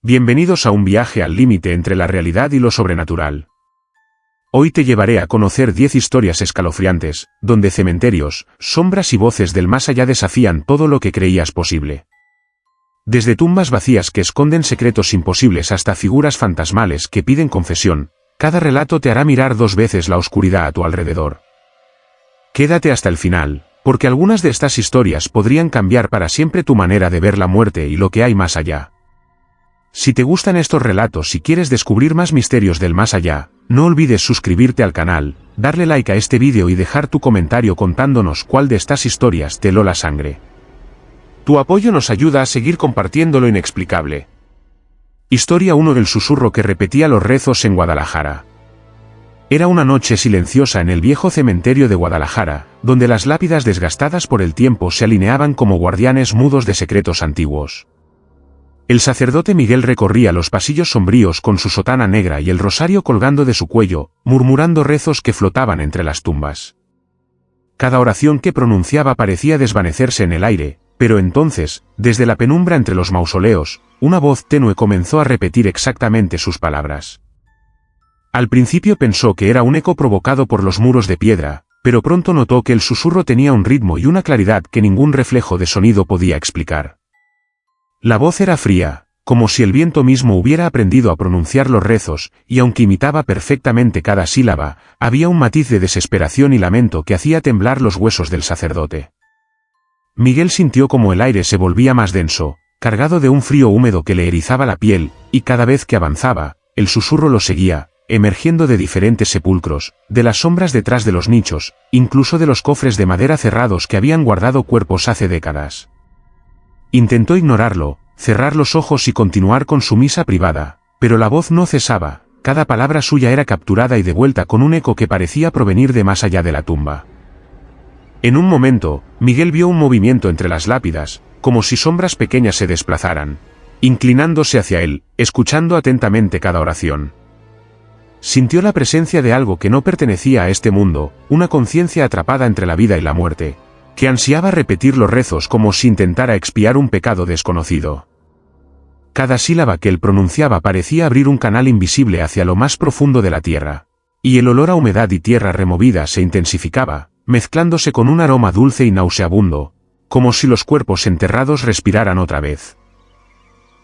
Bienvenidos a un viaje al límite entre la realidad y lo sobrenatural. Hoy te llevaré a conocer 10 historias escalofriantes, donde cementerios, sombras y voces del más allá desafían todo lo que creías posible. Desde tumbas vacías que esconden secretos imposibles hasta figuras fantasmales que piden confesión, cada relato te hará mirar 2 veces la oscuridad a tu alrededor. Quédate hasta el final, porque algunas de estas historias podrían cambiar para siempre tu manera de ver la muerte y lo que hay más allá. Si te gustan estos relatos y quieres descubrir más misterios del más allá, no olvides suscribirte al canal, darle like a este vídeo y dejar tu comentario contándonos cuál de estas historias te heló la sangre. Tu apoyo nos ayuda a seguir compartiendo lo inexplicable. Historia 1 del susurro que repetía los rezos en Guadalajara. Era una noche silenciosa en el viejo cementerio de Guadalajara, donde las lápidas desgastadas por el tiempo se alineaban como guardianes mudos de secretos antiguos. El sacerdote Miguel recorría los pasillos sombríos con su sotana negra y el rosario colgando de su cuello, murmurando rezos que flotaban entre las tumbas. Cada oración que pronunciaba parecía desvanecerse en el aire, pero entonces, desde la penumbra entre los mausoleos, una voz tenue comenzó a repetir exactamente sus palabras. Al principio pensó que era un eco provocado por los muros de piedra, pero pronto notó que el susurro tenía un ritmo y una claridad que ningún reflejo de sonido podía explicar. La voz era fría, como si el viento mismo hubiera aprendido a pronunciar los rezos, y aunque imitaba perfectamente cada sílaba, había un matiz de desesperación y lamento que hacía temblar los huesos del sacerdote. Miguel sintió como el aire se volvía más denso, cargado de un frío húmedo que le erizaba la piel, y cada vez que avanzaba, el susurro lo seguía, emergiendo de diferentes sepulcros, de las sombras detrás de los nichos, incluso de los cofres de madera cerrados que habían guardado cuerpos hace décadas. Intentó ignorarlo, cerrar los ojos y continuar con su misa privada, pero la voz no cesaba, cada palabra suya era capturada y devuelta con un eco que parecía provenir de más allá de la tumba. En un momento, Miguel vio un movimiento entre las lápidas, como si sombras pequeñas se desplazaran, inclinándose hacia él, escuchando atentamente cada oración. Sintió la presencia de algo que no pertenecía a este mundo, una conciencia atrapada entre la vida y la muerte, que ansiaba repetir los rezos como si intentara expiar un pecado desconocido. Cada sílaba que él pronunciaba parecía abrir un canal invisible hacia lo más profundo de la tierra, y el olor a humedad y tierra removida se intensificaba, mezclándose con un aroma dulce y nauseabundo, como si los cuerpos enterrados respiraran otra vez.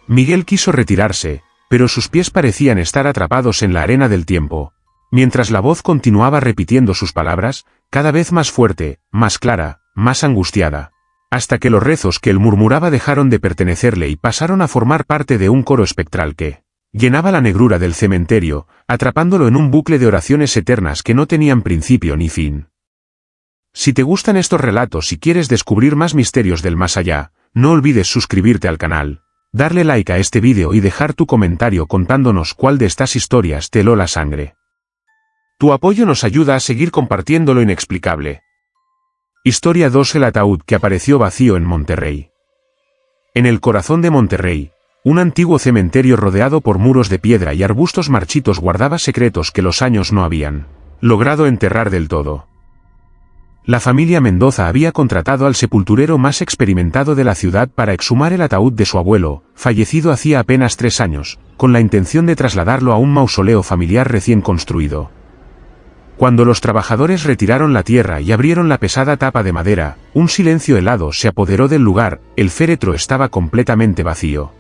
Miguel quiso retirarse, pero sus pies parecían estar atrapados en la arena del tiempo, mientras la voz continuaba repitiendo sus palabras, cada vez más fuerte, más clara, más angustiada, hasta que los rezos que él murmuraba dejaron de pertenecerle y pasaron a formar parte de un coro espectral que llenaba la negrura del cementerio, atrapándolo en un bucle de oraciones eternas que no tenían principio ni fin. Si te gustan estos relatos y quieres descubrir más misterios del más allá, no olvides suscribirte al canal, darle like a este vídeo y dejar tu comentario contándonos cuál de estas historias te heló la sangre. Tu apoyo nos ayuda a seguir compartiendo lo inexplicable. Historia 2: el ataúd que apareció vacío en Monterrey. En el corazón de Monterrey, un antiguo cementerio rodeado por muros de piedra y arbustos marchitos guardaba secretos que los años no habían logrado enterrar del todo. La familia Mendoza había contratado al sepulturero más experimentado de la ciudad para exhumar el ataúd de su abuelo, fallecido hacía apenas 3 años, con la intención de trasladarlo a un mausoleo familiar recién construido. Cuando los trabajadores retiraron la tierra y abrieron la pesada tapa de madera, un silencio helado se apoderó del lugar, el féretro estaba completamente vacío.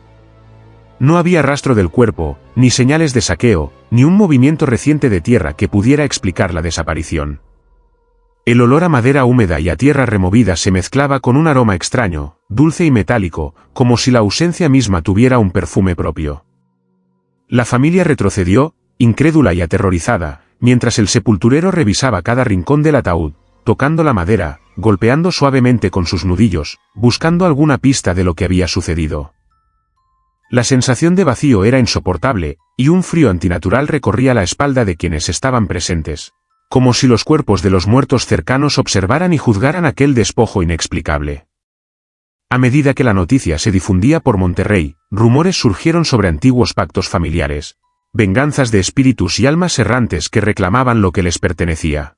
No había rastro del cuerpo, ni señales de saqueo, ni un movimiento reciente de tierra que pudiera explicar la desaparición. El olor a madera húmeda y a tierra removida se mezclaba con un aroma extraño, dulce y metálico, como si la ausencia misma tuviera un perfume propio. La familia retrocedió, incrédula y aterrorizada, mientras el sepulturero revisaba cada rincón del ataúd, tocando la madera, golpeando suavemente con sus nudillos, buscando alguna pista de lo que había sucedido. La sensación de vacío era insoportable, y un frío antinatural recorría la espalda de quienes estaban presentes, como si los cuerpos de los muertos cercanos observaran y juzgaran aquel despojo inexplicable. A medida que la noticia se difundía por Monterrey, rumores surgieron sobre antiguos pactos familiares, venganzas de espíritus y almas errantes que reclamaban lo que les pertenecía.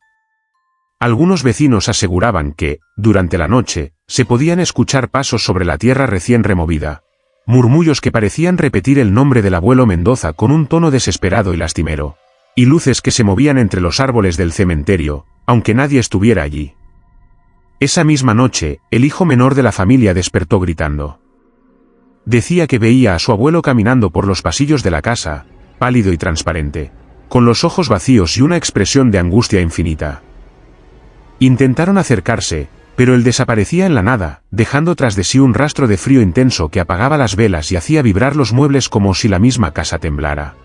Algunos vecinos aseguraban que, durante la noche, se podían escuchar pasos sobre la tierra recién removida, murmullos que parecían repetir el nombre del abuelo Mendoza con un tono desesperado y lastimero, y luces que se movían entre los árboles del cementerio, aunque nadie estuviera allí. Esa misma noche, el hijo menor de la familia despertó gritando. Decía que veía a su abuelo caminando por los pasillos de la casa, pálido y transparente, con los ojos vacíos y una expresión de angustia infinita. Intentaron acercarse, pero él desaparecía en la nada, dejando tras de sí un rastro de frío intenso que apagaba las velas y hacía vibrar los muebles como si la misma casa temblara.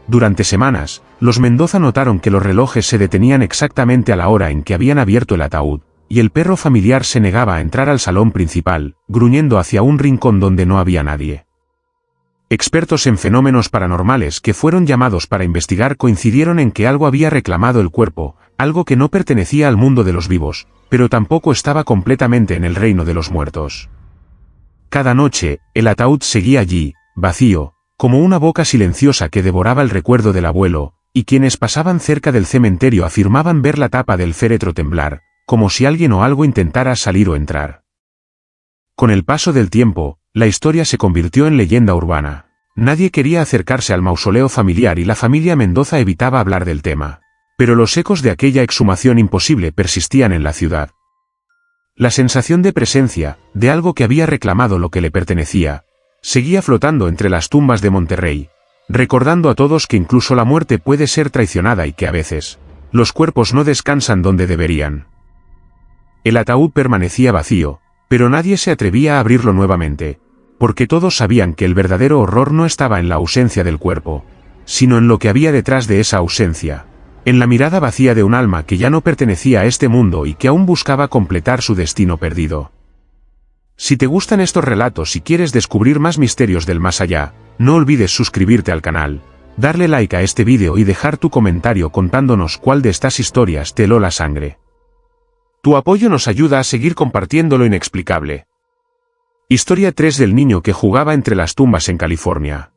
Durante semanas, los Mendoza notaron que los relojes se detenían exactamente a la hora en que habían abierto el ataúd, y el perro familiar se negaba a entrar al salón principal, gruñendo hacia un rincón donde no había nadie. Expertos en fenómenos paranormales que fueron llamados para investigar coincidieron en que algo había reclamado el cuerpo, algo que no pertenecía al mundo de los vivos, pero tampoco estaba completamente en el reino de los muertos. Cada noche, el ataúd seguía allí, vacío, como una boca silenciosa que devoraba el recuerdo del abuelo, y quienes pasaban cerca del cementerio afirmaban ver la tapa del féretro temblar, como si alguien o algo intentara salir o entrar. Con el paso del tiempo, la historia se convirtió en leyenda urbana. Nadie quería acercarse al mausoleo familiar y la familia Mendoza evitaba hablar del tema. Pero los ecos de aquella exhumación imposible persistían en la ciudad. La sensación de presencia, de algo que había reclamado lo que le pertenecía, seguía flotando entre las tumbas de Monterrey, recordando a todos que incluso la muerte puede ser traicionada y que a veces, los cuerpos no descansan donde deberían. El ataúd permanecía vacío, pero nadie se atrevía a abrirlo nuevamente, porque todos sabían que el verdadero horror no estaba en la ausencia del cuerpo, sino en lo que había detrás de esa ausencia, en la mirada vacía de un alma que ya no pertenecía a este mundo y que aún buscaba completar su destino perdido. Si te gustan estos relatos y quieres descubrir más misterios del más allá, no olvides suscribirte al canal, darle like a este vídeo y dejar tu comentario contándonos cuál de estas historias te heló la sangre. Tu apoyo nos ayuda a seguir compartiendo lo inexplicable. Historia 3 del niño que jugaba entre las tumbas en California.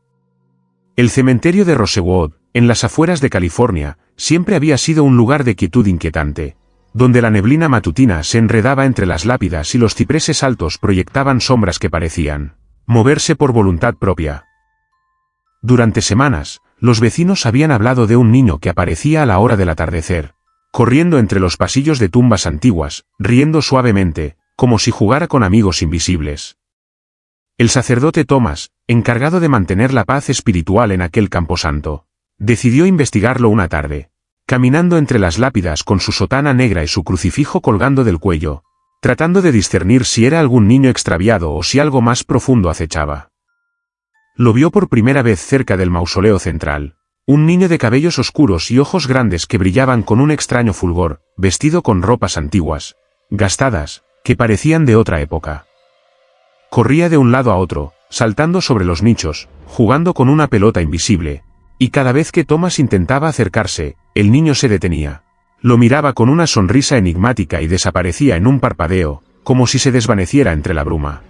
El cementerio de Rosewood, en las afueras de California, siempre había sido un lugar de quietud inquietante, donde la neblina matutina se enredaba entre las lápidas y los cipreses altos proyectaban sombras que parecían moverse por voluntad propia. Durante semanas, los vecinos habían hablado de un niño que aparecía a la hora del atardecer, corriendo entre los pasillos de tumbas antiguas, riendo suavemente, como si jugara con amigos invisibles. El sacerdote Thomas, encargado de mantener la paz espiritual en aquel camposanto, decidió investigarlo una tarde, caminando entre las lápidas con su sotana negra y su crucifijo colgando del cuello, tratando de discernir si era algún niño extraviado o si algo más profundo acechaba. Lo vio por primera vez cerca del mausoleo central, un niño de cabellos oscuros y ojos grandes que brillaban con un extraño fulgor, vestido con ropas antiguas, gastadas, que parecían de otra época. Corría de un lado a otro, saltando sobre los nichos, jugando con una pelota invisible, y cada vez que Thomas intentaba acercarse, el niño se detenía. Lo miraba con una sonrisa enigmática y desaparecía en un parpadeo, como si se desvaneciera entre la bruma.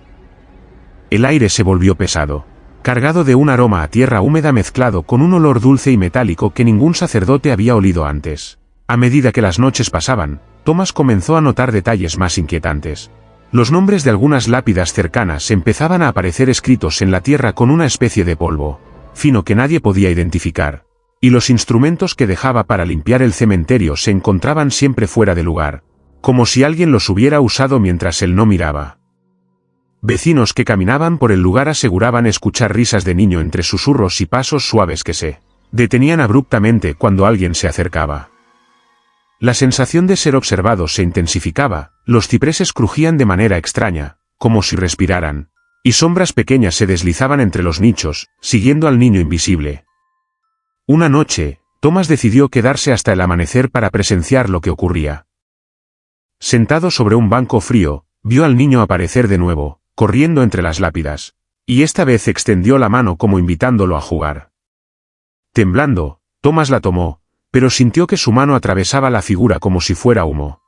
El aire se volvió pesado, cargado de un aroma a tierra húmeda mezclado con un olor dulce y metálico que ningún sacerdote había olido antes. A medida que las noches pasaban, Thomas comenzó a notar detalles más inquietantes. Los nombres de algunas lápidas cercanas empezaban a aparecer escritos en la tierra con una especie de polvo fino que nadie podía identificar, y los instrumentos que dejaba para limpiar el cementerio se encontraban siempre fuera de lugar, como si alguien los hubiera usado mientras él no miraba. Vecinos que caminaban por el lugar aseguraban escuchar risas de niño entre susurros y pasos suaves que se detenían abruptamente cuando alguien se acercaba. La sensación de ser observado se intensificaba, los cipreses crujían de manera extraña, como si respiraran, y sombras pequeñas se deslizaban entre los nichos, siguiendo al niño invisible. Una noche, Thomas decidió quedarse hasta el amanecer para presenciar lo que ocurría. Sentado sobre un banco frío, vio al niño aparecer de nuevo, corriendo entre las lápidas, y esta vez extendió la mano como invitándolo a jugar. Temblando, Thomas la tomó, pero sintió que su mano atravesaba la figura como si fuera humo.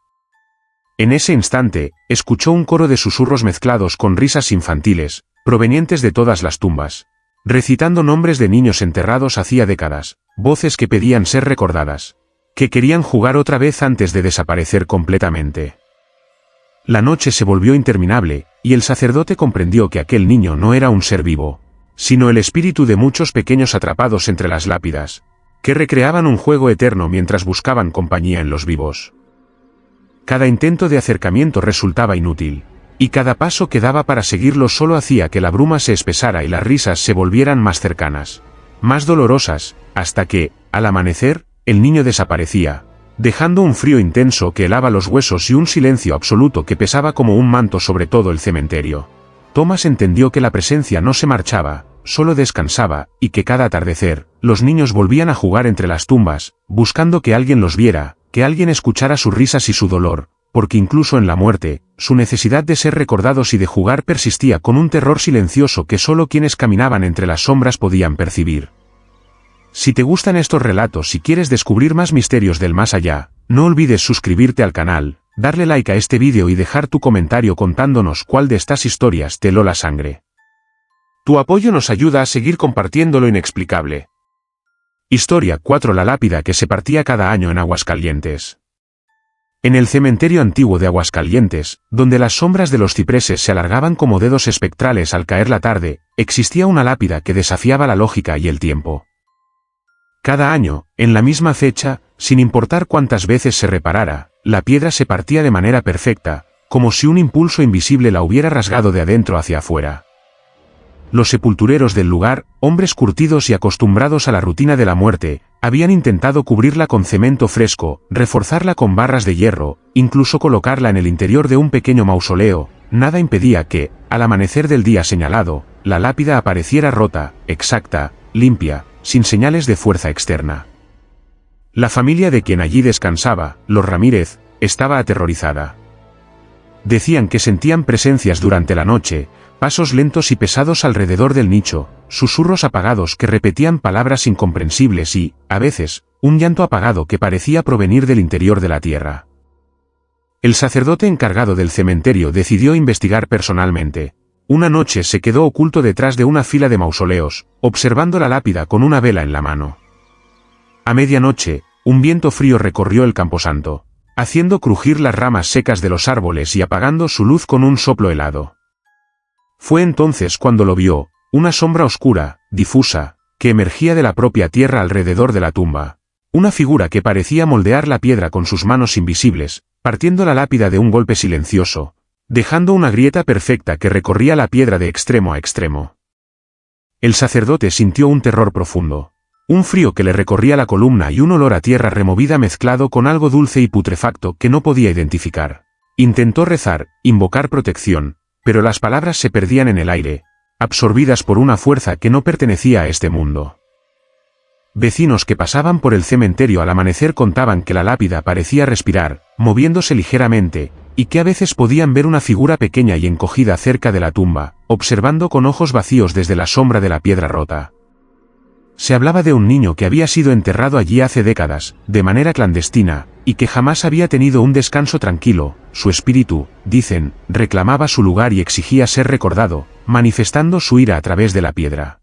En ese instante, escuchó un coro de susurros mezclados con risas infantiles, provenientes de todas las tumbas, recitando nombres de niños enterrados hacía décadas, voces que pedían ser recordadas, que querían jugar otra vez antes de desaparecer completamente. La noche se volvió interminable, y el sacerdote comprendió que aquel niño no era un ser vivo, sino el espíritu de muchos pequeños atrapados entre las lápidas, que recreaban un juego eterno mientras buscaban compañía en los vivos. Cada intento de acercamiento resultaba inútil, y cada paso que daba para seguirlo solo hacía que la bruma se espesara y las risas se volvieran más cercanas, más dolorosas, hasta que, al amanecer, el niño desaparecía, dejando un frío intenso que helaba los huesos y un silencio absoluto que pesaba como un manto sobre todo el cementerio. Thomas entendió que la presencia no se marchaba, solo descansaba, y que cada atardecer, los niños volvían a jugar entre las tumbas, buscando que alguien los viera, que alguien escuchara sus risas y su dolor, porque incluso en la muerte, su necesidad de ser recordados y de jugar persistía con un terror silencioso que solo quienes caminaban entre las sombras podían percibir. Si te gustan estos relatos y quieres descubrir más misterios del más allá, no olvides suscribirte al canal, darle like a este vídeo y dejar tu comentario contándonos cuál de estas historias te heló la sangre. Tu apoyo nos ayuda a seguir compartiendo lo inexplicable. Historia 4: La lápida que se partía cada año en Aguascalientes. En el cementerio antiguo de Aguascalientes, donde las sombras de los cipreses se alargaban como dedos espectrales al caer la tarde, existía una lápida que desafiaba la lógica y el tiempo. Cada año, en la misma fecha, sin importar cuántas veces se reparara, la piedra se partía de manera perfecta, como si un impulso invisible la hubiera rasgado de adentro hacia afuera. Los sepultureros del lugar, hombres curtidos y acostumbrados a la rutina de la muerte, habían intentado cubrirla con cemento fresco, reforzarla con barras de hierro, incluso colocarla en el interior de un pequeño mausoleo. Nada impedía que, al amanecer del día señalado, la lápida apareciera rota, exacta, limpia, sin señales de fuerza externa. La familia de quien allí descansaba, los Ramírez, estaba aterrorizada. Decían que sentían presencias durante la noche, pasos lentos y pesados alrededor del nicho, susurros apagados que repetían palabras incomprensibles y, a veces, un llanto apagado que parecía provenir del interior de la tierra. El sacerdote encargado del cementerio decidió investigar personalmente. Una noche se quedó oculto detrás de una fila de mausoleos, observando la lápida con una vela en la mano. A medianoche, un viento frío recorrió el camposanto, haciendo crujir las ramas secas de los árboles y apagando su luz con un soplo helado. Fue entonces cuando lo vio, una sombra oscura, difusa, que emergía de la propia tierra alrededor de la tumba. Una figura que parecía moldear la piedra con sus manos invisibles, partiendo la lápida de un golpe silencioso, dejando una grieta perfecta que recorría la piedra de extremo a extremo. El sacerdote sintió un terror profundo, un frío que le recorría la columna y un olor a tierra removida mezclado con algo dulce y putrefacto que no podía identificar. Intentó rezar, invocar protección, pero las palabras se perdían en el aire, absorbidas por una fuerza que no pertenecía a este mundo. Vecinos que pasaban por el cementerio al amanecer contaban que la lápida parecía respirar, moviéndose ligeramente, y que a veces podían ver una figura pequeña y encogida cerca de la tumba, observando con ojos vacíos desde la sombra de la piedra rota. Se hablaba de un niño que había sido enterrado allí hace décadas, de manera clandestina, y que jamás había tenido un descanso tranquilo. Su espíritu, dicen, reclamaba su lugar y exigía ser recordado, manifestando su ira a través de la piedra.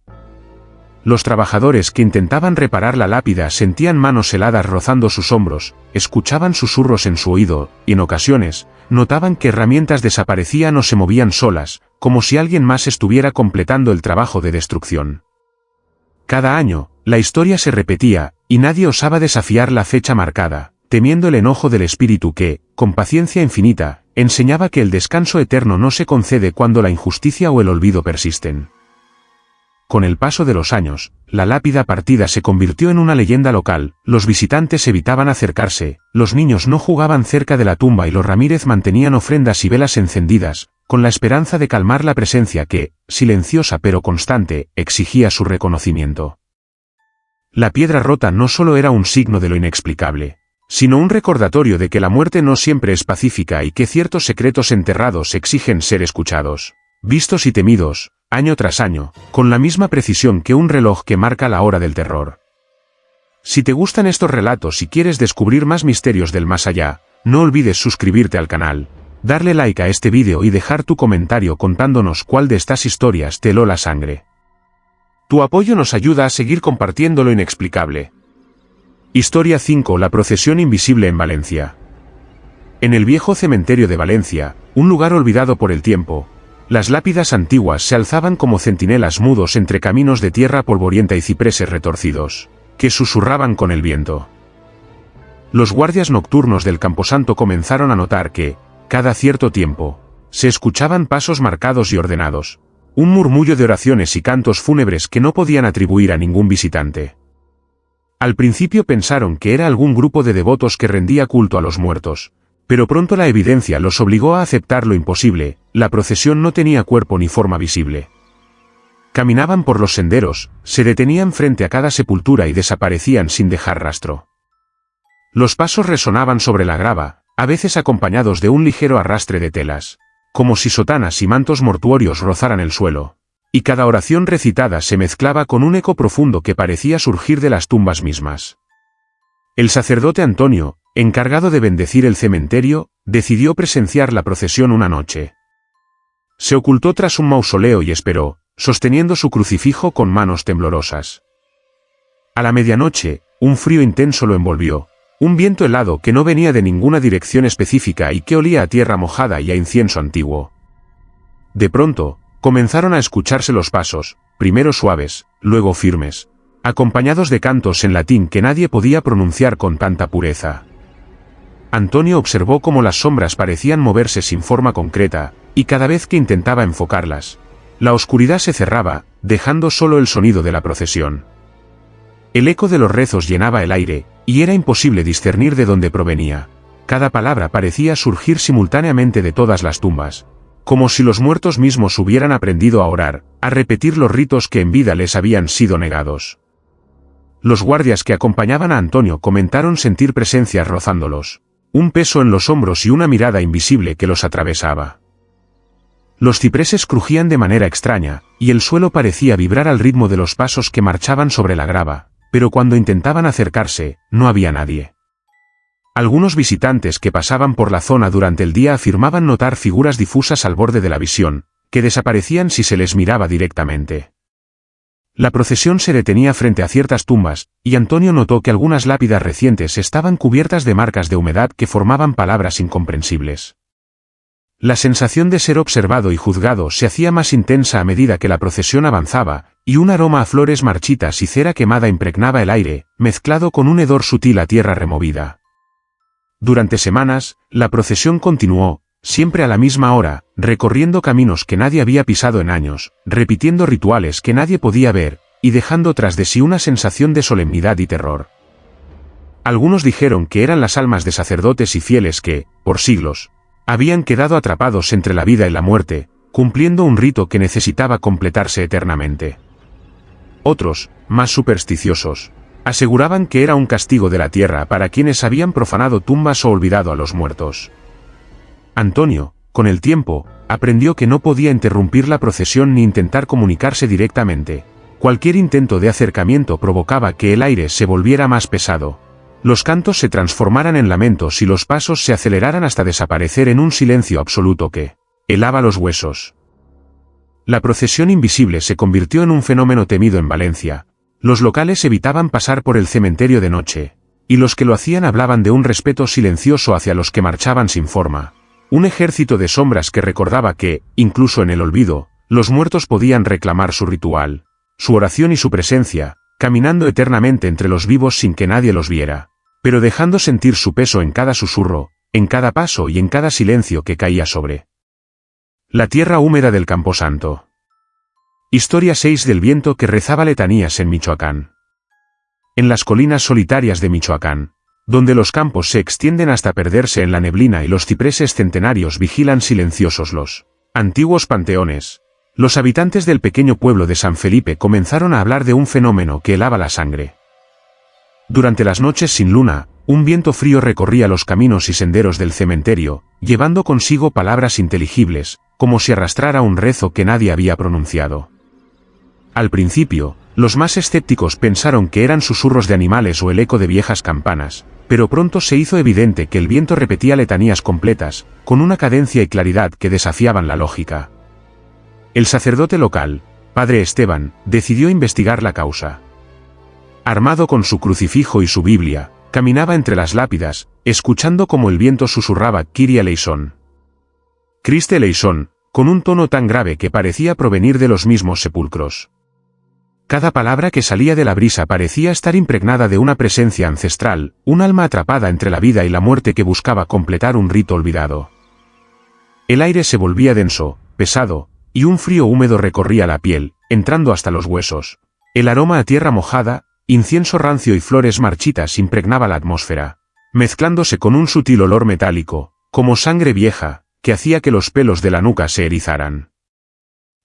Los trabajadores que intentaban reparar la lápida sentían manos heladas rozando sus hombros, escuchaban susurros en su oído, y en ocasiones, notaban que herramientas desaparecían o se movían solas, como si alguien más estuviera completando el trabajo de destrucción. Cada año, la historia se repetía, y nadie osaba desafiar la fecha marcada, temiendo el enojo del espíritu que, con paciencia infinita, enseñaba que el descanso eterno no se concede cuando la injusticia o el olvido persisten. Con el paso de los años, la lápida partida se convirtió en una leyenda local, los visitantes evitaban acercarse, los niños no jugaban cerca de la tumba y los Ramírez mantenían ofrendas y velas encendidas, con la esperanza de calmar la presencia que, silenciosa pero constante, exigía su reconocimiento. La piedra rota no solo era un signo de lo inexplicable, sino un recordatorio de que la muerte no siempre es pacífica y que ciertos secretos enterrados exigen ser escuchados, vistos y temidos, año tras año, con la misma precisión que un reloj que marca la hora del terror. Si te gustan estos relatos y quieres descubrir más misterios del más allá, no olvides suscribirte al canal, darle like a este vídeo y dejar tu comentario contándonos cuál de estas historias te heló la sangre. Tu apoyo nos ayuda a seguir compartiendo lo inexplicable. Historia 5: La procesión invisible en Valencia. En el viejo cementerio de Valencia, un lugar olvidado por el tiempo. Las lápidas antiguas se alzaban como centinelas mudos entre caminos de tierra polvorienta y cipreses retorcidos, que susurraban con el viento. Los guardias nocturnos del camposanto comenzaron a notar que, cada cierto tiempo, se escuchaban pasos marcados y ordenados, un murmullo de oraciones y cantos fúnebres que no podían atribuir a ningún visitante. Al principio pensaron que era algún grupo de devotos que rendía culto a los muertos, pero pronto la evidencia los obligó a aceptar lo imposible: la procesión no tenía cuerpo ni forma visible. Caminaban por los senderos, se detenían frente a cada sepultura y desaparecían sin dejar rastro. Los pasos resonaban sobre la grava, a veces acompañados de un ligero arrastre de telas, como si sotanas y mantos mortuorios rozaran el suelo, y cada oración recitada se mezclaba con un eco profundo que parecía surgir de las tumbas mismas. El sacerdote Antonio, encargado de bendecir el cementerio, decidió presenciar la procesión una noche. Se ocultó tras un mausoleo y esperó, sosteniendo su crucifijo con manos temblorosas. A la medianoche, un frío intenso lo envolvió, un viento helado que no venía de ninguna dirección específica y que olía a tierra mojada y a incienso antiguo. De pronto, comenzaron a escucharse los pasos, primero suaves, luego firmes, acompañados de cantos en latín que nadie podía pronunciar con tanta pureza. Antonio observó cómo las sombras parecían moverse sin forma concreta, y cada vez que intentaba enfocarlas, la oscuridad se cerraba, dejando solo el sonido de la procesión. El eco de los rezos llenaba el aire, y era imposible discernir de dónde provenía. Cada palabra parecía surgir simultáneamente de todas las tumbas, como si los muertos mismos hubieran aprendido a orar, a repetir los ritos que en vida les habían sido negados. Los guardias que acompañaban a Antonio comentaron sentir presencias rozándolos, un peso en los hombros y una mirada invisible que los atravesaba. Los cipreses crujían de manera extraña, y el suelo parecía vibrar al ritmo de los pasos que marchaban sobre la grava, pero cuando intentaban acercarse, no había nadie. Algunos visitantes que pasaban por la zona durante el día afirmaban notar figuras difusas al borde de la visión, que desaparecían si se les miraba directamente. La procesión se detenía frente a ciertas tumbas, y Antonio notó que algunas lápidas recientes estaban cubiertas de marcas de humedad que formaban palabras incomprensibles. La sensación de ser observado y juzgado se hacía más intensa a medida que la procesión avanzaba, y un aroma a flores marchitas y cera quemada impregnaba el aire, mezclado con un hedor sutil a tierra removida. Durante semanas, la procesión continuó, siempre a la misma hora, recorriendo caminos que nadie había pisado en años, repitiendo rituales que nadie podía ver, y dejando tras de sí una sensación de solemnidad y terror. Algunos dijeron que eran las almas de sacerdotes y fieles que, por siglos, habían quedado atrapados entre la vida y la muerte, cumpliendo un rito que necesitaba completarse eternamente. Otros, más supersticiosos, aseguraban que era un castigo de la tierra para quienes habían profanado tumbas o olvidado a los muertos. Antonio, con el tiempo, aprendió que no podía interrumpir la procesión ni intentar comunicarse directamente. Cualquier intento de acercamiento provocaba que el aire se volviera más pesado, los cantos se transformaran en lamentos y los pasos se aceleraran hasta desaparecer en un silencio absoluto que helaba los huesos. La procesión invisible se convirtió en un fenómeno temido en Valencia. Los locales evitaban pasar por el cementerio de noche, y los que lo hacían hablaban de un respeto silencioso hacia los que marchaban sin forma. Un ejército de sombras que recordaba que, incluso en el olvido, los muertos podían reclamar su ritual, su oración y su presencia, caminando eternamente entre los vivos sin que nadie los viera, pero dejando sentir su peso en cada susurro, en cada paso y en cada silencio que caía sobre la tierra húmeda del Camposanto. Historia 6 del viento que rezaba letanías en Michoacán. En las colinas solitarias de Michoacán, donde los campos se extienden hasta perderse en la neblina y los cipreses centenarios vigilan silenciosos los antiguos panteones, los habitantes del pequeño pueblo de San Felipe comenzaron a hablar de un fenómeno que helaba la sangre. Durante las noches sin luna, un viento frío recorría los caminos y senderos del cementerio, llevando consigo palabras inteligibles, como si arrastrara un rezo que nadie había pronunciado. Al principio, los más escépticos pensaron que eran susurros de animales o el eco de viejas campanas, pero pronto se hizo evidente que el viento repetía letanías completas, con una cadencia y claridad que desafiaban la lógica. El sacerdote local, Padre Esteban, decidió investigar la causa. Armado con su crucifijo y su Biblia, caminaba entre las lápidas, escuchando cómo el viento susurraba Kyrie eleison. Christe Leison, con un tono tan grave que parecía provenir de los mismos sepulcros. Cada palabra que salía de la brisa parecía estar impregnada de una presencia ancestral, un alma atrapada entre la vida y la muerte que buscaba completar un rito olvidado. El aire se volvía denso, pesado, y un frío húmedo recorría la piel, entrando hasta los huesos. El aroma a tierra mojada, incienso rancio y flores marchitas impregnaba la atmósfera, mezclándose con un sutil olor metálico, como sangre vieja, que hacía que los pelos de la nuca se erizaran.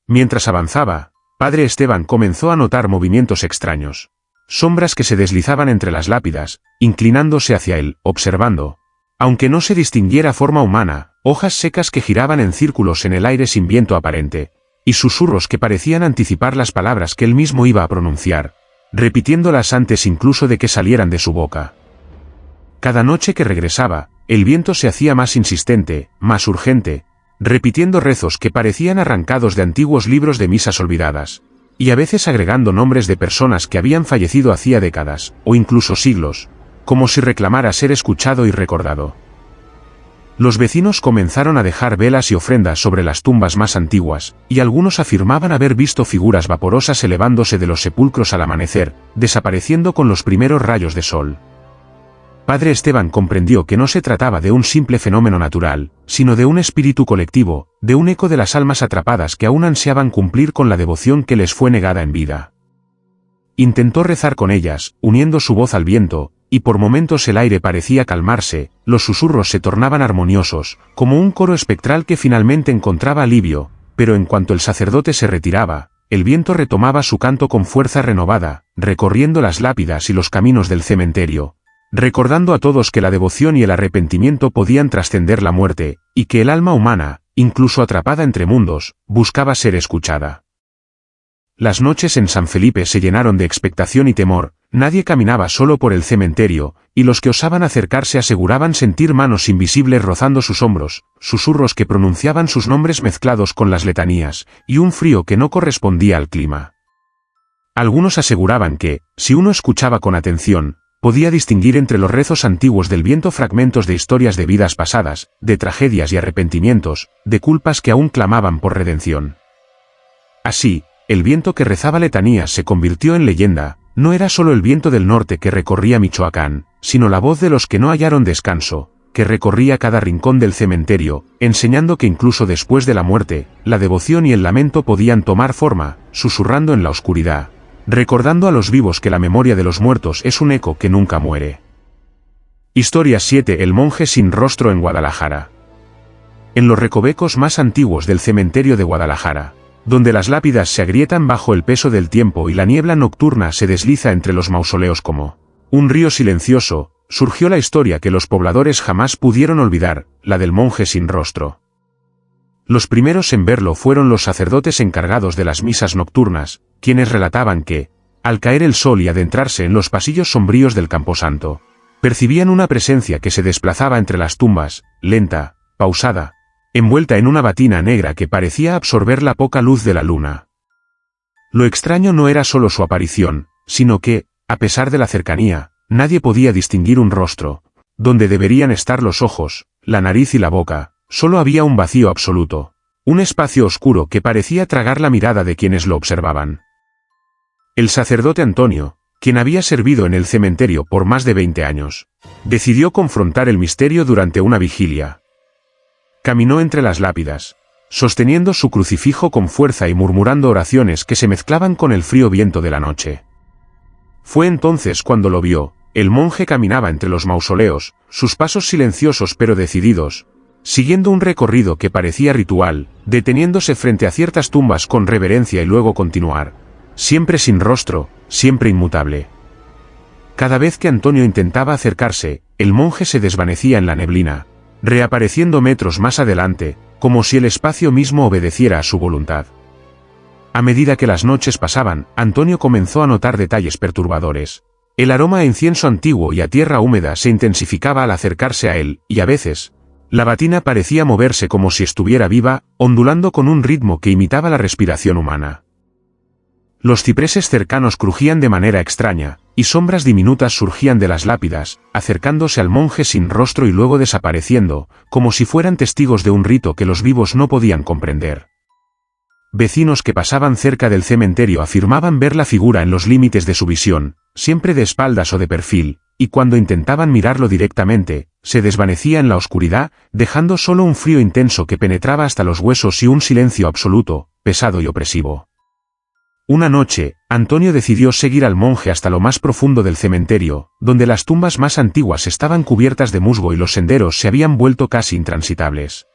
Mientras avanzaba, Padre Esteban comenzó a notar movimientos extraños. Sombras que se deslizaban entre las lápidas, inclinándose hacia él, observando. Aunque no se distinguiera forma humana, hojas secas que giraban en círculos en el aire sin viento aparente, y susurros que parecían anticipar las palabras que él mismo iba a pronunciar, repitiéndolas antes incluso de que salieran de su boca. Cada noche que regresaba, el viento se hacía más insistente, más urgente, repitiendo rezos que parecían arrancados de antiguos libros de misas olvidadas, y a veces agregando nombres de personas que habían fallecido hacía décadas, o incluso siglos, como si reclamara ser escuchado y recordado. Los vecinos comenzaron a dejar velas y ofrendas sobre las tumbas más antiguas, y algunos afirmaban haber visto figuras vaporosas elevándose de los sepulcros al amanecer, desapareciendo con los primeros rayos de sol. Padre Esteban comprendió que no se trataba de un simple fenómeno natural, sino de un espíritu colectivo, de un eco de las almas atrapadas que aún ansiaban cumplir con la devoción que les fue negada en vida. Intentó rezar con ellas, uniendo su voz al viento, y por momentos el aire parecía calmarse, los susurros se tornaban armoniosos, como un coro espectral que finalmente encontraba alivio, pero en cuanto el sacerdote se retiraba, el viento retomaba su canto con fuerza renovada, recorriendo las lápidas y los caminos del cementerio, recordando a todos que la devoción y el arrepentimiento podían trascender la muerte, y que el alma humana, incluso atrapada entre mundos, buscaba ser escuchada. Las noches en San Felipe se llenaron de expectación y temor, nadie caminaba solo por el cementerio, y los que osaban acercarse aseguraban sentir manos invisibles rozando sus hombros, susurros que pronunciaban sus nombres mezclados con las letanías, y un frío que no correspondía al clima. Algunos aseguraban que, si uno escuchaba con atención, podía distinguir entre los rezos antiguos del viento fragmentos de historias de vidas pasadas, de tragedias y arrepentimientos, de culpas que aún clamaban por redención. Así, el viento que rezaba letanías se convirtió en leyenda, no era solo el viento del norte que recorría Michoacán, sino la voz de los que no hallaron descanso, que recorría cada rincón del cementerio, enseñando que incluso después de la muerte, la devoción y el lamento podían tomar forma, susurrando en la oscuridad, recordando a los vivos que la memoria de los muertos es un eco que nunca muere. Historia 7. El monje sin rostro en Guadalajara. En los recovecos más antiguos del cementerio de Guadalajara, donde las lápidas se agrietan bajo el peso del tiempo y la niebla nocturna se desliza entre los mausoleos como un río silencioso, surgió la historia que los pobladores jamás pudieron olvidar, la del monje sin rostro. Los primeros en verlo fueron los sacerdotes encargados de las misas nocturnas, quienes relataban que, al caer el sol y adentrarse en los pasillos sombríos del camposanto, percibían una presencia que se desplazaba entre las tumbas, lenta, pausada, envuelta en una batina negra que parecía absorber la poca luz de la luna. Lo extraño no era solo su aparición, sino que, a pesar de la cercanía, nadie podía distinguir un rostro, donde deberían estar los ojos, la nariz y la boca. Solo había un vacío absoluto, un espacio oscuro que parecía tragar la mirada de quienes lo observaban. El sacerdote Antonio, quien había servido en el cementerio por más de 20 años, decidió confrontar el misterio durante una vigilia. Caminó entre las lápidas, sosteniendo su crucifijo con fuerza y murmurando oraciones que se mezclaban con el frío viento de la noche. Fue entonces cuando lo vio. El monje caminaba entre los mausoleos, sus pasos silenciosos pero decididos, siguiendo un recorrido que parecía ritual, deteniéndose frente a ciertas tumbas con reverencia y luego continuar, siempre sin rostro, siempre inmutable. Cada vez que Antonio intentaba acercarse, el monje se desvanecía en la neblina, reapareciendo metros más adelante, como si el espacio mismo obedeciera a su voluntad. A medida que las noches pasaban, Antonio comenzó a notar detalles perturbadores. El aroma a incienso antiguo y a tierra húmeda se intensificaba al acercarse a él, y a veces, la batina parecía moverse como si estuviera viva, ondulando con un ritmo que imitaba la respiración humana. Los cipreses cercanos crujían de manera extraña, y sombras diminutas surgían de las lápidas, acercándose al monje sin rostro y luego desapareciendo, como si fueran testigos de un rito que los vivos no podían comprender. Vecinos que pasaban cerca del cementerio afirmaban ver la figura en los límites de su visión, siempre de espaldas o de perfil, y cuando intentaban mirarlo directamente, se desvanecía en la oscuridad, dejando solo un frío intenso que penetraba hasta los huesos y un silencio absoluto, pesado y opresivo. Una noche, Antonio decidió seguir al monje hasta lo más profundo del cementerio, donde las tumbas más antiguas estaban cubiertas de musgo y los senderos se habían vuelto casi intransitables.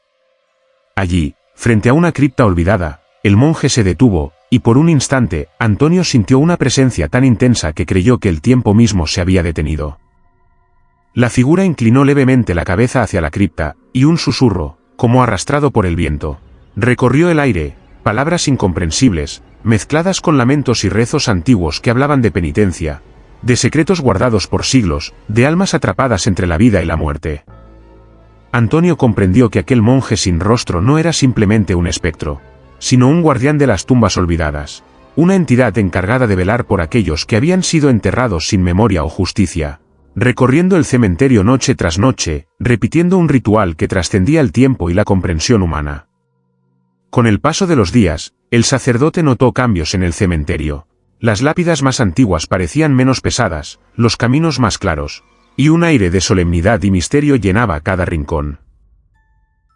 Allí, frente a una cripta olvidada, el monje se detuvo, y por un instante, Antonio sintió una presencia tan intensa que creyó que el tiempo mismo se había detenido. La figura inclinó levemente la cabeza hacia la cripta, y un susurro, como arrastrado por el viento, recorrió el aire, palabras incomprensibles, mezcladas con lamentos y rezos antiguos que hablaban de penitencia, de secretos guardados por siglos, de almas atrapadas entre la vida y la muerte. Antonio comprendió que aquel monje sin rostro no era simplemente un espectro, sino un guardián de las tumbas olvidadas, una entidad encargada de velar por aquellos que habían sido enterrados sin memoria o justicia, recorriendo el cementerio noche tras noche, repitiendo un ritual que trascendía el tiempo y la comprensión humana. Con el paso de los días, el sacerdote notó cambios en el cementerio. Las lápidas más antiguas parecían menos pesadas, los caminos más claros, y un aire de solemnidad y misterio llenaba cada rincón.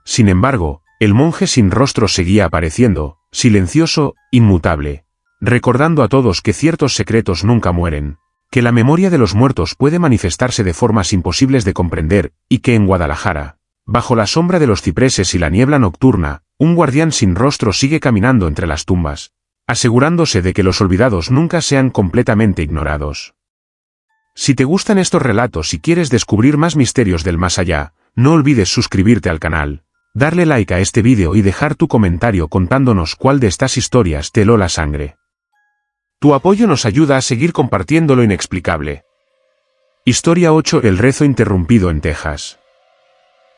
Sin embargo, el monje sin rostro seguía apareciendo, silencioso, inmutable, recordando a todos que ciertos secretos nunca mueren, que la memoria de los muertos puede manifestarse de formas imposibles de comprender, y que en Guadalajara, bajo la sombra de los cipreses y la niebla nocturna, un guardián sin rostro sigue caminando entre las tumbas, asegurándose de que los olvidados nunca sean completamente ignorados. Si te gustan estos relatos y quieres descubrir más misterios del más allá, no olvides suscribirte al canal, darle like a este vídeo y dejar tu comentario contándonos cuál de estas historias te heló la sangre. Tu apoyo nos ayuda a seguir compartiendo lo inexplicable. Historia 8: El rezo interrumpido en Texas.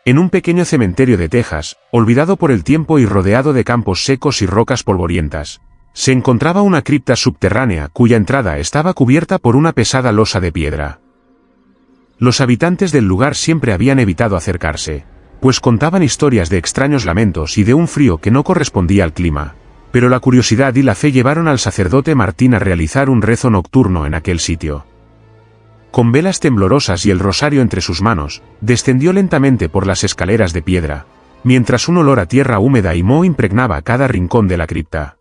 En un pequeño cementerio de Texas, olvidado por el tiempo y rodeado de campos secos y rocas polvorientas, se encontraba una cripta subterránea cuya entrada estaba cubierta por una pesada losa de piedra. Los habitantes del lugar siempre habían evitado acercarse, pues contaban historias de extraños lamentos y de un frío que no correspondía al clima, pero la curiosidad y la fe llevaron al sacerdote Martín a realizar un rezo nocturno en aquel sitio. Con velas temblorosas y el rosario entre sus manos, descendió lentamente por las escaleras de piedra, mientras un olor a tierra húmeda y moho impregnaba cada rincón de la cripta.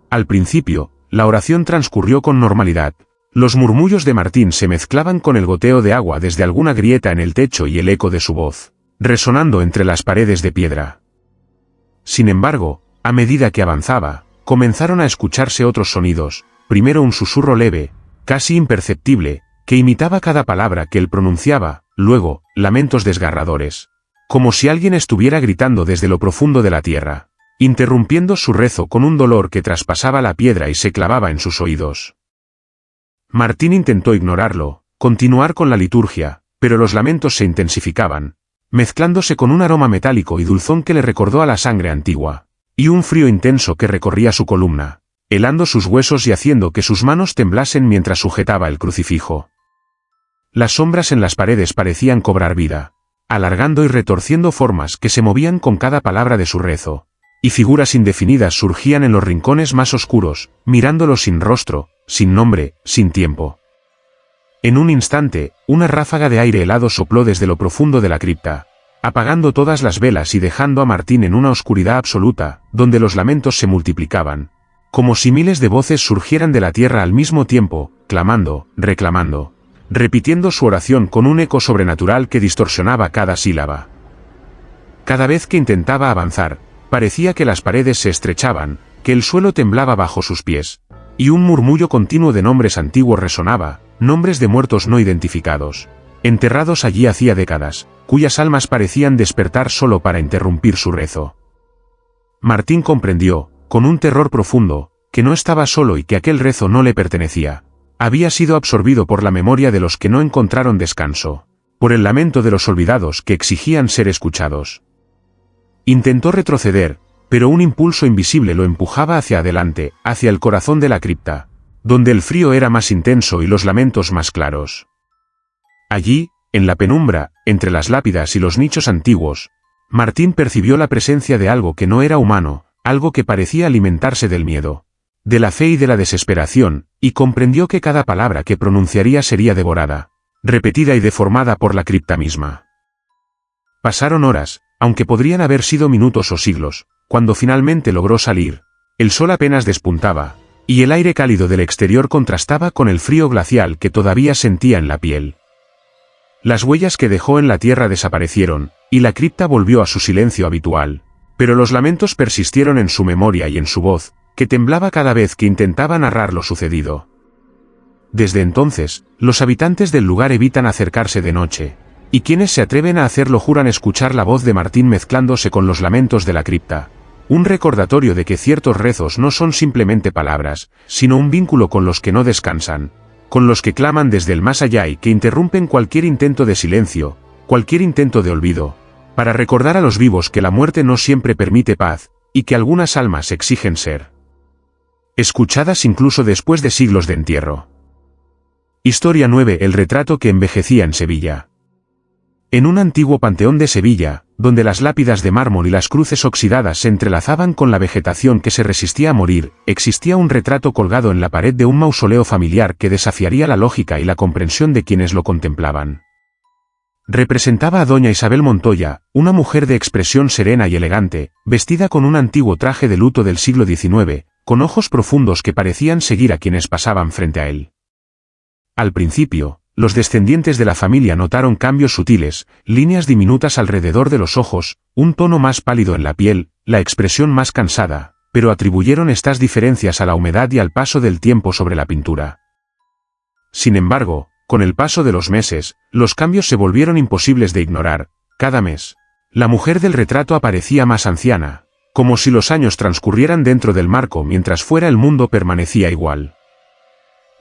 Al principio, la oración transcurrió con normalidad. Los murmullos de Martín se mezclaban con el goteo de agua desde alguna grieta en el techo y el eco de su voz, resonando entre las paredes de piedra. Sin embargo, a medida que avanzaba, comenzaron a escucharse otros sonidos, primero un susurro leve, casi imperceptible, que imitaba cada palabra que él pronunciaba, luego, lamentos desgarradores, como si alguien estuviera gritando desde lo profundo de la tierra, interrumpiendo su rezo con un dolor que traspasaba la piedra y se clavaba en sus oídos. Martín intentó ignorarlo, continuar con la liturgia, pero los lamentos se intensificaban, mezclándose con un aroma metálico y dulzón que le recordó a la sangre antigua, y un frío intenso que recorría su columna, helando sus huesos y haciendo que sus manos temblasen mientras sujetaba el crucifijo. Las sombras en las paredes parecían cobrar vida, alargando y retorciendo formas que se movían con cada palabra de su rezo, y figuras indefinidas surgían en los rincones más oscuros, mirándolo sin rostro, sin nombre, sin tiempo. En un instante, una ráfaga de aire helado sopló desde lo profundo de la cripta, apagando todas las velas y dejando a Martín en una oscuridad absoluta, donde los lamentos se multiplicaban, como si miles de voces surgieran de la tierra al mismo tiempo, clamando, reclamando, repitiendo su oración con un eco sobrenatural que distorsionaba cada sílaba. Cada vez que intentaba avanzar, parecía que las paredes se estrechaban, que el suelo temblaba bajo sus pies, y un murmullo continuo de nombres antiguos resonaba, nombres de muertos no identificados, enterrados allí hacía décadas, cuyas almas parecían despertar solo para interrumpir su rezo. Martín comprendió, con un terror profundo, que no estaba solo y que aquel rezo no le pertenecía. Había sido absorbido por la memoria de los que no encontraron descanso, por el lamento de los olvidados que exigían ser escuchados. Intentó retroceder, pero un impulso invisible lo empujaba hacia adelante, hacia el corazón de la cripta, donde el frío era más intenso y los lamentos más claros. Allí, en la penumbra, entre las lápidas y los nichos antiguos, Martín percibió la presencia de algo que no era humano, algo que parecía alimentarse del miedo, de la fe y de la desesperación, y comprendió que cada palabra que pronunciaría sería devorada, repetida y deformada por la cripta misma. Pasaron horas, aunque podrían haber sido minutos o siglos, cuando finalmente logró salir. El sol apenas despuntaba, y el aire cálido del exterior contrastaba con el frío glacial que todavía sentía en la piel. Las huellas que dejó en la tierra desaparecieron, y la cripta volvió a su silencio habitual, pero los lamentos persistieron en su memoria y en su voz, que temblaba cada vez que intentaba narrar lo sucedido. Desde entonces, los habitantes del lugar evitan acercarse de noche, y quienes se atreven a hacerlo juran escuchar la voz de Martín mezclándose con los lamentos de la cripta, un recordatorio de que ciertos rezos no son simplemente palabras, sino un vínculo con los que no descansan, con los que claman desde el más allá y que interrumpen cualquier intento de silencio, cualquier intento de olvido, para recordar a los vivos que la muerte no siempre permite paz, y que algunas almas exigen ser escuchadas incluso después de siglos de entierro. Historia 9. El retrato que envejecía en Sevilla. En un antiguo panteón de Sevilla, donde las lápidas de mármol y las cruces oxidadas se entrelazaban con la vegetación que se resistía a morir, existía un retrato colgado en la pared de un mausoleo familiar que desafiaría la lógica y la comprensión de quienes lo contemplaban. Representaba a doña Isabel Montoya, una mujer de expresión serena y elegante, vestida con un antiguo traje de luto del siglo XIX, con ojos profundos que parecían seguir a quienes pasaban frente a él. Al principio, los descendientes de la familia notaron cambios sutiles, líneas diminutas alrededor de los ojos, un tono más pálido en la piel, la expresión más cansada, pero atribuyeron estas diferencias a la humedad y al paso del tiempo sobre la pintura. Sin embargo, con el paso de los meses, los cambios se volvieron imposibles de ignorar. Cada mes, la mujer del retrato aparecía más anciana, como si los años transcurrieran dentro del marco mientras fuera el mundo permanecía igual.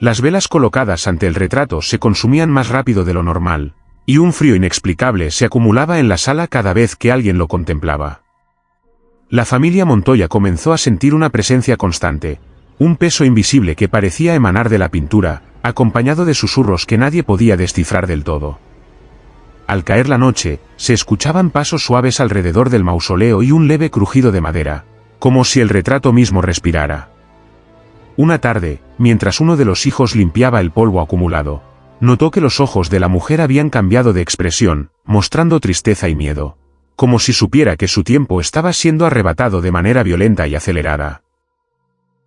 Las velas colocadas ante el retrato se consumían más rápido de lo normal, y un frío inexplicable se acumulaba en la sala cada vez que alguien lo contemplaba. La familia Montoya comenzó a sentir una presencia constante, un peso invisible que parecía emanar de la pintura, acompañado de susurros que nadie podía descifrar del todo. Al caer la noche, se escuchaban pasos suaves alrededor del mausoleo y un leve crujido de madera, como si el retrato mismo respirara. Una tarde, mientras uno de los hijos limpiaba el polvo acumulado, notó que los ojos de la mujer habían cambiado de expresión, mostrando tristeza y miedo, como si supiera que su tiempo estaba siendo arrebatado de manera violenta y acelerada.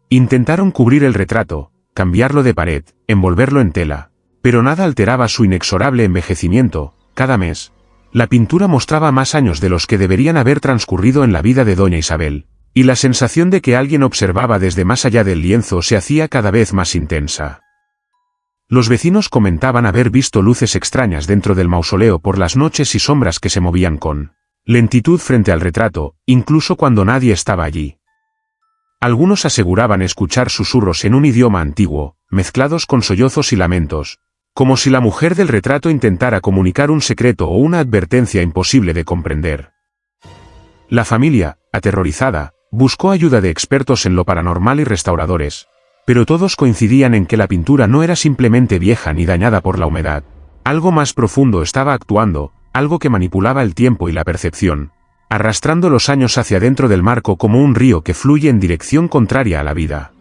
Intentaron cubrir el retrato, cambiarlo de pared, envolverlo en tela, pero nada alteraba su inexorable envejecimiento. Cada mes, la pintura mostraba más años de los que deberían haber transcurrido en la vida de doña Isabel, y la sensación de que alguien observaba desde más allá del lienzo se hacía cada vez más intensa. Los vecinos comentaban haber visto luces extrañas dentro del mausoleo por las noches y sombras que se movían con lentitud frente al retrato, incluso cuando nadie estaba allí. Algunos aseguraban escuchar susurros en un idioma antiguo, mezclados con sollozos y lamentos, como si la mujer del retrato intentara comunicar un secreto o una advertencia imposible de comprender. La familia, aterrorizada, buscó ayuda de expertos en lo paranormal y restauradores, pero todos coincidían en que la pintura no era simplemente vieja ni dañada por la humedad. Algo más profundo estaba actuando, algo que manipulaba el tiempo y la percepción, arrastrando los años hacia dentro del marco como un río que fluye en dirección contraria a la vida.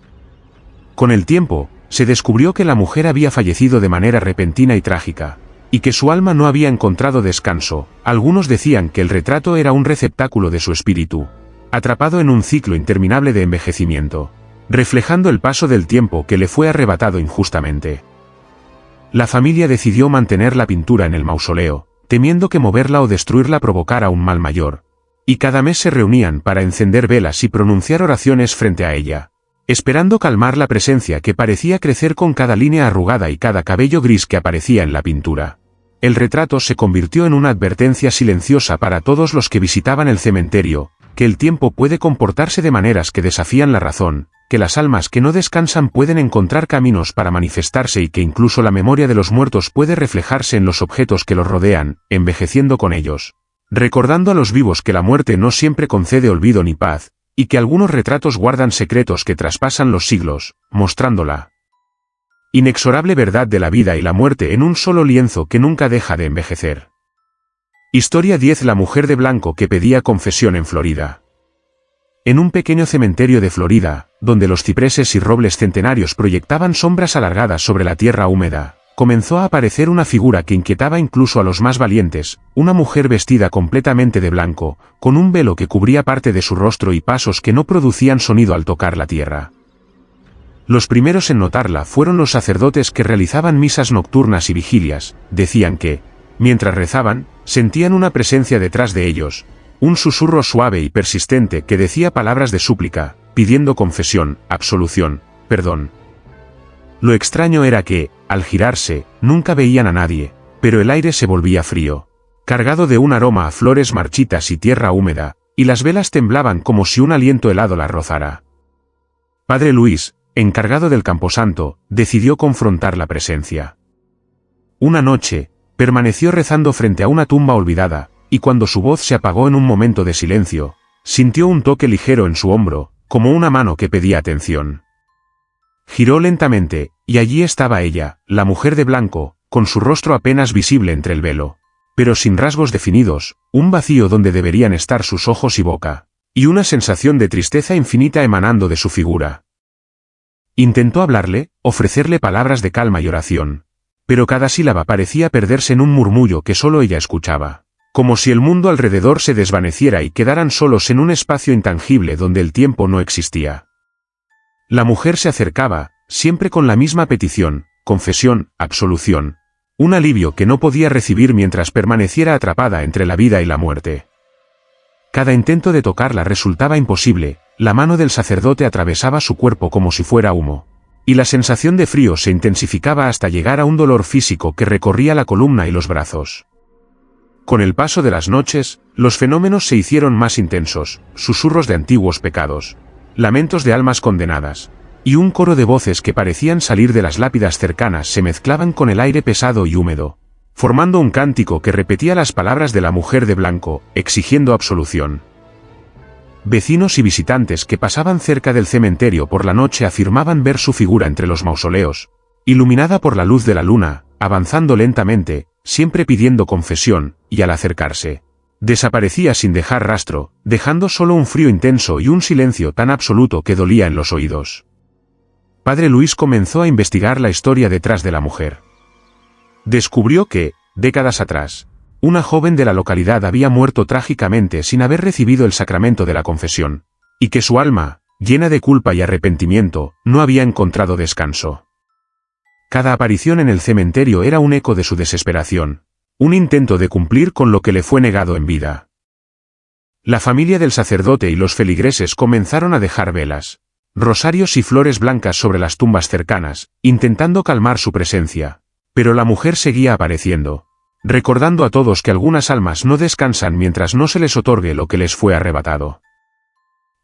Con el tiempo, se descubrió que la mujer había fallecido de manera repentina y trágica, y que su alma no había encontrado descanso. Algunos decían que el retrato era un receptáculo de su espíritu, atrapado en un ciclo interminable de envejecimiento, reflejando el paso del tiempo que le fue arrebatado injustamente. La familia decidió mantener la pintura en el mausoleo, temiendo que moverla o destruirla provocara un mal mayor, y cada mes se reunían para encender velas y pronunciar oraciones frente a ella, esperando calmar la presencia que parecía crecer con cada línea arrugada y cada cabello gris que aparecía en la pintura. El retrato se convirtió en una advertencia silenciosa para todos los que visitaban el cementerio, que el tiempo puede comportarse de maneras que desafían la razón, que las almas que no descansan pueden encontrar caminos para manifestarse y que incluso la memoria de los muertos puede reflejarse en los objetos que los rodean, envejeciendo con ellos, recordando a los vivos que la muerte no siempre concede olvido ni paz, y que algunos retratos guardan secretos que traspasan los siglos, mostrando la inexorable verdad de la vida y la muerte en un solo lienzo que nunca deja de envejecer. Historia 10. La mujer de blanco que pedía confesión en Florida. En un pequeño cementerio de Florida, donde los cipreses y robles centenarios proyectaban sombras alargadas sobre la tierra húmeda, comenzó a aparecer una figura que inquietaba incluso a los más valientes, una mujer vestida completamente de blanco, con un velo que cubría parte de su rostro y pasos que no producían sonido al tocar la tierra. Los primeros en notarla fueron los sacerdotes que realizaban misas nocturnas y vigilias. Decían que, mientras rezaban, sentían una presencia detrás de ellos, un susurro suave y persistente que decía palabras de súplica, pidiendo confesión, absolución, perdón. Lo extraño era que, al girarse, nunca veían a nadie, pero el aire se volvía frío, cargado de un aroma a flores marchitas y tierra húmeda, y las velas temblaban como si un aliento helado las rozara. Padre Luis, encargado del camposanto, decidió confrontar la presencia. Una noche, permaneció rezando frente a una tumba olvidada, y cuando su voz se apagó en un momento de silencio, sintió un toque ligero en su hombro, como una mano que pedía atención. Giró lentamente, y allí estaba ella, la mujer de blanco, con su rostro apenas visible entre el velo, pero sin rasgos definidos, un vacío donde deberían estar sus ojos y boca, y una sensación de tristeza infinita emanando de su figura. Intentó hablarle, ofrecerle palabras de calma y oración, pero cada sílaba parecía perderse en un murmullo que solo ella escuchaba, como si el mundo alrededor se desvaneciera y quedaran solos en un espacio intangible donde el tiempo no existía. La mujer se acercaba, siempre con la misma petición, confesión, absolución, un alivio que no podía recibir mientras permaneciera atrapada entre la vida y la muerte. Cada intento de tocarla resultaba imposible, la mano del sacerdote atravesaba su cuerpo como si fuera humo, y la sensación de frío se intensificaba hasta llegar a un dolor físico que recorría la columna y los brazos. Con el paso de las noches, los fenómenos se hicieron más intensos, susurros de antiguos pecados, lamentos de almas condenadas, y un coro de voces que parecían salir de las lápidas cercanas se mezclaban con el aire pesado y húmedo, formando un cántico que repetía las palabras de la mujer de blanco, exigiendo absolución. Vecinos y visitantes que pasaban cerca del cementerio por la noche afirmaban ver su figura entre los mausoleos, iluminada por la luz de la luna, avanzando lentamente, siempre pidiendo confesión, y al acercarse, desaparecía sin dejar rastro, dejando solo un frío intenso y un silencio tan absoluto que dolía en los oídos. Padre Luis comenzó a investigar la historia detrás de la mujer. Descubrió que, décadas atrás, una joven de la localidad había muerto trágicamente sin haber recibido el sacramento de la confesión, y que su alma, llena de culpa y arrepentimiento, no había encontrado descanso. Cada aparición en el cementerio era un eco de su desesperación, un intento de cumplir con lo que le fue negado en vida. La familia del sacerdote y los feligreses comenzaron a dejar velas, rosarios y flores blancas sobre las tumbas cercanas, intentando calmar su presencia, pero la mujer seguía apareciendo, recordando a todos que algunas almas no descansan mientras no se les otorgue lo que les fue arrebatado.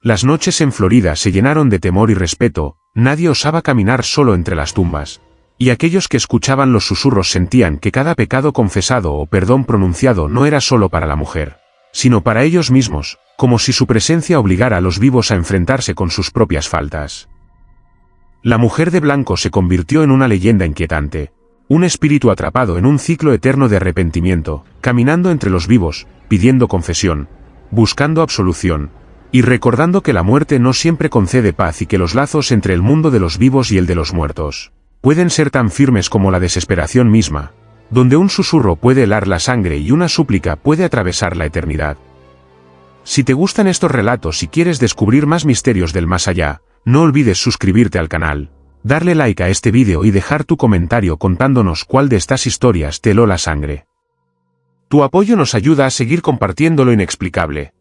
Las noches en Florida se llenaron de temor y respeto, nadie osaba caminar solo entre las tumbas, y aquellos que escuchaban los susurros sentían que cada pecado confesado o perdón pronunciado no era solo para la mujer, sino para ellos mismos, como si su presencia obligara a los vivos a enfrentarse con sus propias faltas. La mujer de blanco se convirtió en una leyenda inquietante, un espíritu atrapado en un ciclo eterno de arrepentimiento, caminando entre los vivos, pidiendo confesión, buscando absolución, y recordando que la muerte no siempre concede paz y que los lazos entre el mundo de los vivos y el de los muertos pueden ser tan firmes como la desesperación misma, donde un susurro puede helar la sangre y una súplica puede atravesar la eternidad. Si te gustan estos relatos y quieres descubrir más misterios del más allá, no olvides suscribirte al canal, darle like a este vídeo y dejar tu comentario contándonos cuál de estas historias te heló la sangre. Tu apoyo nos ayuda a seguir compartiendo lo inexplicable.